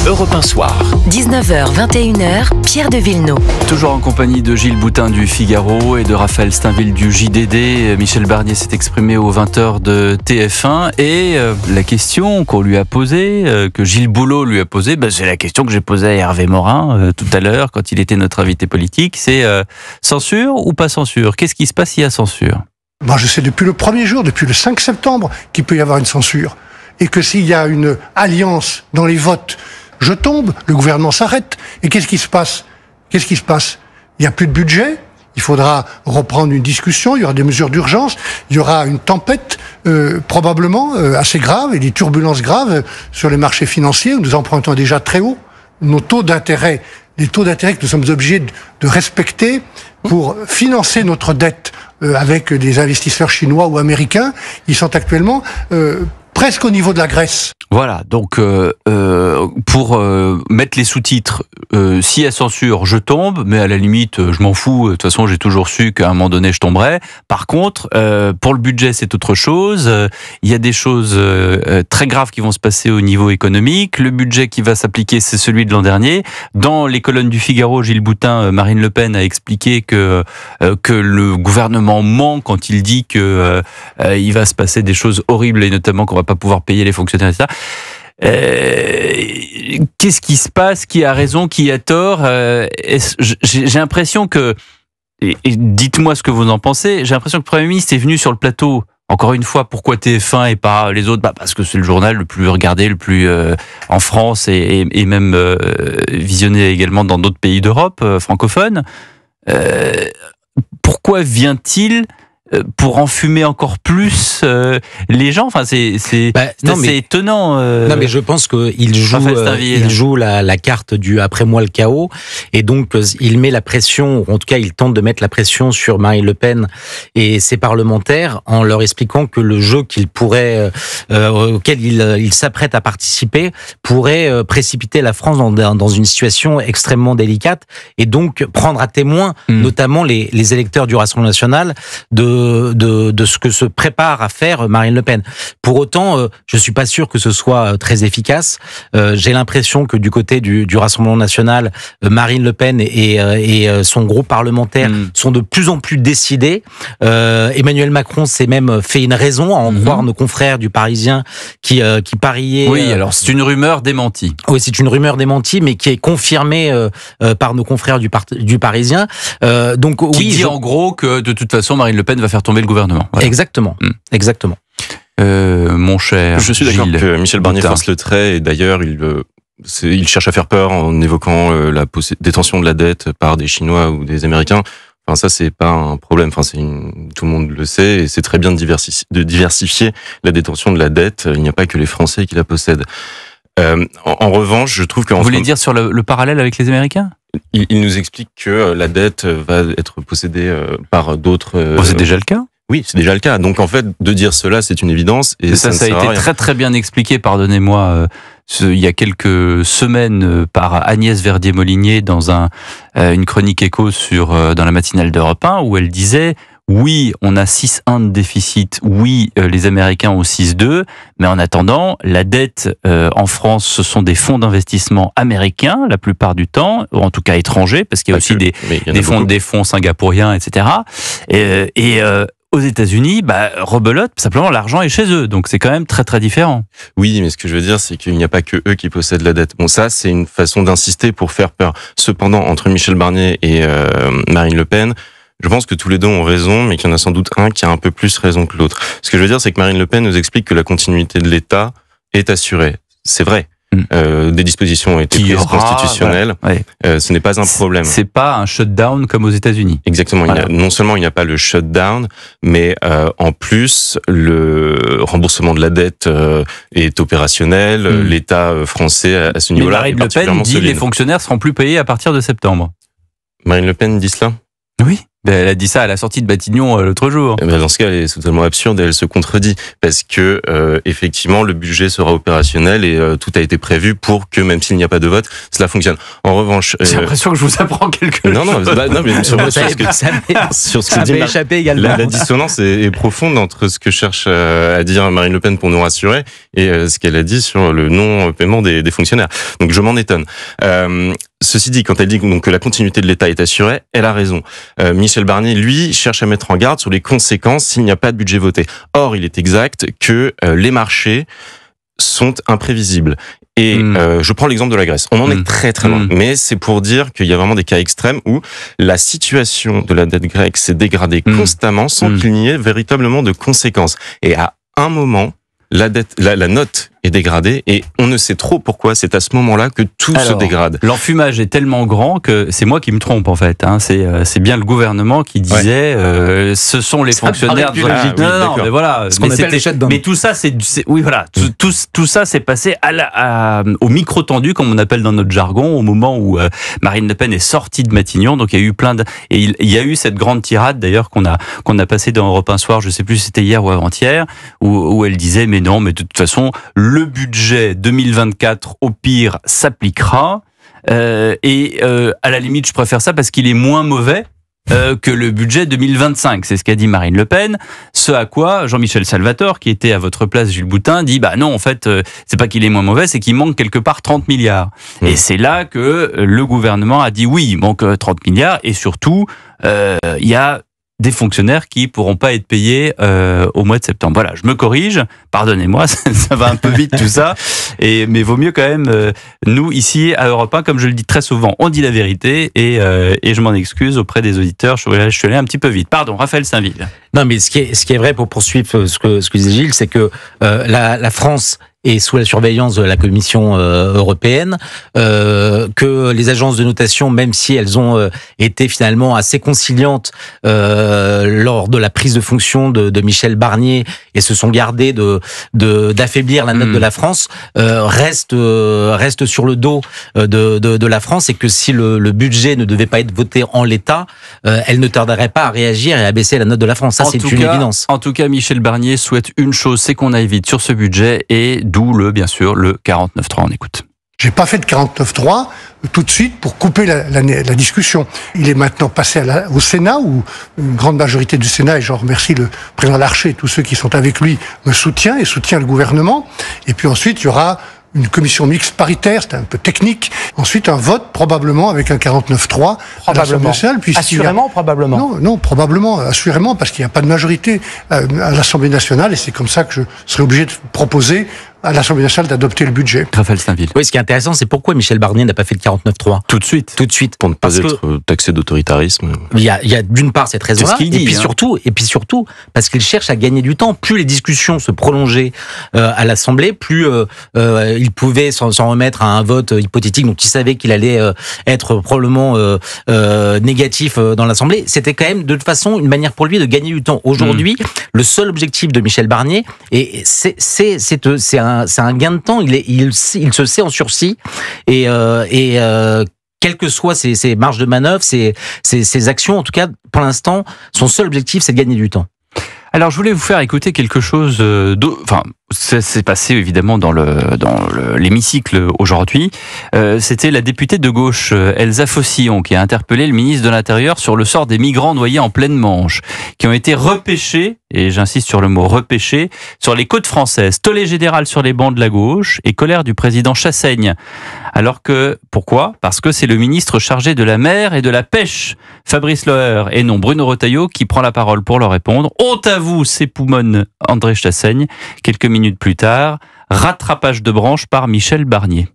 Europe 1 Soir. 19h, 21h, Pierre de Villeneuve. Toujours en compagnie de Gilles Boutin du Figaro et de Raphaël Steinville du JDD. Michel Barnier s'est exprimé aux 20h de TF1 et la question qu'on lui a posée, que Gilles Boulot lui a posée, c'est la question que j'ai posée à Hervé Morin tout à l'heure quand il était notre invité politique, c'est censure ou pas censure? Qu'est-ce qui se passe s'il y a censure? Moi je sais depuis le premier jour, depuis le 5 septembre, qu'il peut y avoir une censure. Et que s'il y a une alliance dans les votes, je tombe, le gouvernement s'arrête. Et qu'est-ce qui se passe? Il n'y a plus de budget, il faudra reprendre une discussion, il y aura des mesures d'urgence, il y aura une tempête probablement assez grave et des turbulences graves sur les marchés financiers où nous empruntons déjà très haut. Nos taux d'intérêt, les taux d'intérêt que nous sommes obligés de respecter pour financer notre dette avec des investisseurs chinois ou américains, ils sont actuellement presque au niveau de la Grèce. Voilà, donc pour mettre les sous-titres, s'il y a censure, je tombe, mais à la limite, je m'en fous. De toute façon, j'ai toujours su qu'à un moment donné, je tomberais. Par contre, pour le budget, c'est autre chose. Il y a des choses très graves qui vont se passer au niveau économique. Le budget qui va s'appliquer, c'est celui de l'an dernier. Dans les colonnes du Figaro, Gilles Boutin, Marine Le Pen a expliqué que le gouvernement ment quand il dit que il va se passer des choses horribles et notamment qu'on va pas pouvoir payer les fonctionnaires, etc. Qu'est-ce qui se passe? Qui a raison? Qui a tort? J'ai l'impression que, et dites-moi ce que vous en pensez, j'ai l'impression que le Premier ministre est venu sur le plateau, encore une fois, pourquoi TF1 et pas les autres? Parce que c'est le journal le plus regardé, le plus en France et même visionné également dans d'autres pays d'Europe francophones. Pourquoi vient-il pour enfumer encore plus les gens? Enfin, c'est assez étonnant. Non, mais je pense qu'il joue la carte du après moi le chaos, et donc il met la pression, ou en tout cas il tente de mettre la pression sur Marine Le Pen et ses parlementaires en leur expliquant que le jeu qu'il pourrait, auquel il s'apprête à participer, pourrait précipiter la France dans une situation extrêmement délicate, et donc prendre à témoin notamment les électeurs du Rassemblement national de ce que se prépare à faire Marine Le Pen. Pour autant, je suis pas sûr que ce soit très efficace. J'ai l'impression que du côté du Rassemblement national, Marine Le Pen et son groupe parlementaire sont de plus en plus décidés. Emmanuel Macron s'est même fait une raison à en croire nos confrères du Parisien qui pariaient. Oui, alors c'est une rumeur démentie. Oui, c'est une rumeur démentie, mais qui est confirmée par nos confrères du Parisien. Donc qui dit en gros que de toute façon Marine Le Pen va faire tomber le gouvernement. Voilà. Exactement. Mon cher je suis d'accord que Michel Barnier fasse le trait, et d'ailleurs il cherche à faire peur en évoquant la détention de la dette par des Chinois ou des Américains. Enfin, ça, c'est pas un problème. Enfin, tout le monde le sait, et c'est très bien de diversifier la détention de la dette. Il n'y a pas que les Français qui la possèdent. En revanche, je trouve que... Vous voulez dire sur le parallèle avec les Américains? Il nous explique que la dette va être possédée par d'autres... c'est déjà le cas? Oui, c'est déjà le cas. Donc en fait, de dire cela, c'est une évidence. Et ça a été très très bien expliqué, pardonnez-moi, il y a quelques semaines par Agnès Verdier-Molinier dans une chronique écho dans la matinale d'Europe 1, où elle disait... Oui, on a 6,1 de déficit. Oui, les Américains ont 6,2. Mais en attendant, la dette en France, ce sont des fonds d'investissement américains la plupart du temps, ou en tout cas étrangers, parce qu'il y a aussi des fonds singapouriens, etc. Et aux États-Unis, rebelote, simplement l'argent est chez eux. Donc c'est quand même très très différent. Oui, mais ce que je veux dire, c'est qu'il n'y a pas que eux qui possèdent la dette. Bon, ça, c'est une façon d'insister pour faire peur. Cependant, entre Michel Barnier et Marine Le Pen, je pense que tous les deux ont raison, mais qu'il y en a sans doute un qui a un peu plus raison que l'autre. Ce que je veux dire, c'est que Marine Le Pen nous explique que la continuité de l'État est assurée. C'est vrai. Des dispositions ont été prises constitutionnelles. Ce n'est pas un problème. C'est pas un shutdown comme aux États-Unis. Exactement. Voilà. Non seulement il n'y a pas le shutdown, mais en plus le remboursement de la dette est opérationnel. L'État français à ce niveau-là est particulièrement solide. Marine Le Pen dit les fonctionnaires seront plus payés à partir de septembre. Marine Le Pen dit cela ? Oui. Elle a dit ça à la sortie de Matignon l'autre jour. Dans ce cas, elle est totalement absurde et elle se contredit parce que effectivement, le budget sera opérationnel et tout a été prévu pour que même s'il n'y a pas de vote, cela fonctionne. En revanche, j'ai l'impression que je vous apprends quelque chose. Non, mais sur ce que dit échappé également. La dissonance est profonde entre ce que cherche à dire Marine Le Pen pour nous rassurer et ce qu'elle a dit sur le non-paiement des fonctionnaires. Donc je m'en étonne. Ceci dit, quand elle dit donc que la continuité de l'État est assurée, elle a raison. Michel Barnier, lui, cherche à mettre en garde sur les conséquences s'il n'y a pas de budget voté. Or, il est exact que les marchés sont imprévisibles. Et je prends l'exemple de la Grèce. On en est très très loin. Mais c'est pour dire qu'il y a vraiment des cas extrêmes où la situation de la dette grecque s'est dégradée constamment sans qu'il n'y ait véritablement de conséquences. Et à un moment, la note est dégradée et on ne sait trop pourquoi c'est à ce moment-là que tout se dégrade. L'enfumage est tellement grand que c'est moi qui me trompe en fait. C'est bien le gouvernement qui disait ce sont les fonctionnaires. Non, mais voilà. Mais tout ça, tout ça s'est passé au micro tendu, comme on appelle dans notre jargon, au moment où Marine Le Pen est sortie de Matignon. Donc il y a eu il y a eu cette grande tirade d'ailleurs qu'on a passée dans Europe 1 Soir. Je sais plus si c'était hier ou avant-hier, où elle disait mais non, mais de toute façon le budget 2024 au pire s'appliquera et à la limite je préfère ça parce qu'il est moins mauvais que le budget 2025, c'est ce qu'a dit Marine Le Pen. Ce à quoi Jean-Michel Salvatore, qui était à votre place, Gilles Boutin, dit bah non, en fait, c'est pas qu'il est moins mauvais, c'est qu'il manque quelque part 30 milliards. Et c'est là que le gouvernement a dit oui, il manque 30 milliards et surtout il y a des fonctionnaires qui pourront pas être payés au mois de septembre. Voilà, je me corrige, pardonnez-moi, ça va un peu vite tout ça, mais vaut mieux quand même, nous ici à Europe 1, comme je le dis très souvent, on dit la vérité et je m'en excuse auprès des auditeurs, je suis allé un petit peu vite. Pardon, Raphaël Saint-Ville. Non, mais ce qui est vrai pour poursuivre ce que disait Gilles, c'est que la France est sous la surveillance de la Commission européenne, que les agences de notation, même si elles ont été finalement assez conciliantes lors de la prise de fonction de Michel Barnier et se sont gardées d'affaiblir la note de la France, restent sur le dos de la France et que si le budget ne devait pas être voté en l'état, elle ne tarderait pas à réagir et à baisser la note de la France. Ça, c'est une évidence. En tout cas, Michel Barnier souhaite une chose, c'est qu'on aille vite sur ce budget et d'où bien sûr, le 49.3. On écoute. J'ai pas fait de 49.3 tout de suite pour couper la discussion. Il est maintenant passé au Sénat, où une grande majorité du Sénat, et je remercie le président Larcher et tous ceux qui sont avec lui, me soutient et soutient le gouvernement. Et puis ensuite, il y aura une commission mixte paritaire, c'est un peu technique. Ensuite, un vote, probablement, avec un 49.3 à l'Assemblée nationale. Assurément ou probablement? Non, probablement, assurément, parce qu'il n'y a pas de majorité à l'Assemblée nationale, et c'est comme ça que je serai obligé de proposer à l'Assemblée nationale d'adopter le budget. Raphaël Saint-Ville. Oui, ce qui est intéressant, c'est pourquoi Michel Barnier n'a pas fait le 49.3 tout de suite. Pour ne pas être taxé d'autoritarisme. Il y a d'une part cette raison-là, et puis surtout, parce qu'il cherche à gagner du temps. Plus les discussions se prolongeaient à l'Assemblée, plus il pouvait s'en remettre à un vote hypothétique, donc il savait qu'il allait être probablement négatif dans l'Assemblée. C'était quand même de toute façon une manière pour lui de gagner du temps. Aujourd'hui, le seul objectif de Michel Barnier, et c'est un gain de temps. Il se sait en sursis et quelles que soient ses marges de manœuvre, ses actions, en tout cas pour l'instant, son seul objectif, c'est de gagner du temps. Alors, je voulais vous faire écouter quelque chose ça s'est passé évidemment dans l'hémicycle aujourd'hui. C'était la députée de gauche, Elsa Fossillon, qui a interpellé le ministre de l'Intérieur sur le sort des migrants noyés en pleine Manche, qui ont été repêchés, et j'insiste sur le mot repêchés, sur les côtes françaises. Tollé général sur les bancs de la gauche et colère du président Chassaigne. Pourquoi ? Parce que c'est le ministre chargé de la mer et de la pêche, Fabrice Loher, et non Bruno Retailleau, qui prend la parole pour leur répondre. Honte à vous, s'époumonne André Chassaigne. Quelques minutes plus tard, rattrapage de branche par Michel Barnier.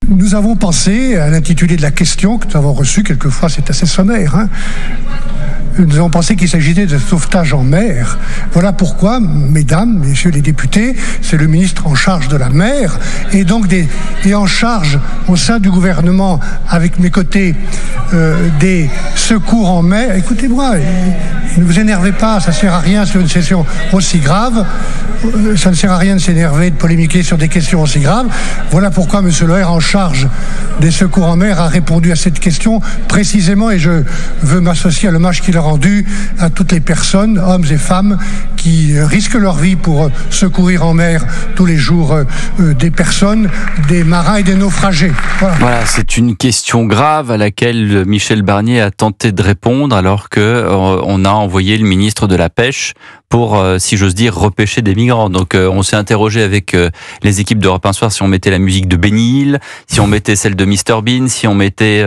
Nous avons pensé à l'intitulé de la question que nous avons reçue, quelquefois c'est assez sommaire, Nous avons pensé qu'il s'agissait de sauvetage en mer. Voilà pourquoi, mesdames, messieurs les députés, c'est le ministre en charge de la mer et donc et en charge au sein du gouvernement, avec mes côtés, des secours en mer. Écoutez-moi, ne vous énervez pas, ça ne sert à rien sur une session aussi grave. Ça ne sert à rien de s'énerver, de polémiquer sur des questions aussi graves. Voilà pourquoi M. Loher, en charge des secours en mer, a répondu à cette question précisément, et je veux m'associer à l'hommage qu'il a rendu à toutes les personnes, hommes et femmes, qui risquent leur vie pour secourir en mer tous les jours des personnes, des marins et des naufragés. Voilà, c'est une question grave à laquelle Michel Barnier a tenté de répondre alors que on a envoyé le ministre de la Pêche pour, si j'ose dire, repêcher des migrants. Donc on s'est interrogé avec les équipes d'Europe 1 Soir si on mettait la musique de Benny Hill, si on mettait celle de Mr Bean, si on mettait...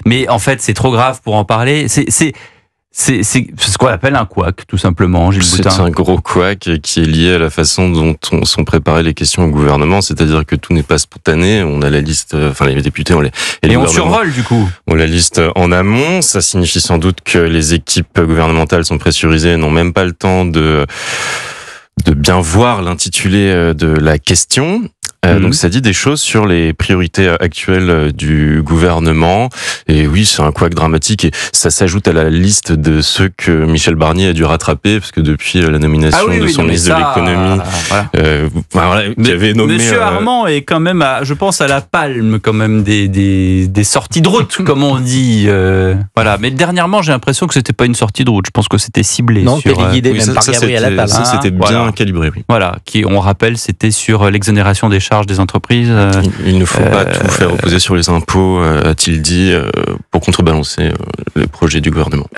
Mais en fait, c'est trop grave pour en parler. C'est ce qu'on appelle un couac, tout simplement, Gilles Boutin. C'est un gros couac qui est lié à la façon dont sont préparées les questions au gouvernement, c'est-à-dire que tout n'est pas spontané. On a la liste, enfin les députés, et on survole du coup. On la liste en amont. Ça signifie sans doute que les équipes gouvernementales sont pressurisées, n'ont même pas le temps de bien voir l'intitulé de la question. Donc ça dit des choses sur les priorités actuelles du gouvernement. Et oui, c'est un couac dramatique. Et ça s'ajoute à la liste de ceux que Michel Barnier a dû rattraper, parce que depuis la nomination de son ministre de l'économie, qui avait nommé... Monsieur Armand est quand même, je pense, à la palme quand même des sorties de route, comme on dit. Voilà. Mais dernièrement, j'ai l'impression que c'était pas une sortie de route. Je pense que c'était ciblé. Non, téléguidé même par Gabriel Attal. Ça, c'était bien calibré, oui. Voilà. Qui, on rappelle, c'était sur l'exonération des charges des entreprises. Il ne faut pas tout faire reposer sur les impôts, a-t-il dit, pour contrebalancer les projets du gouvernement.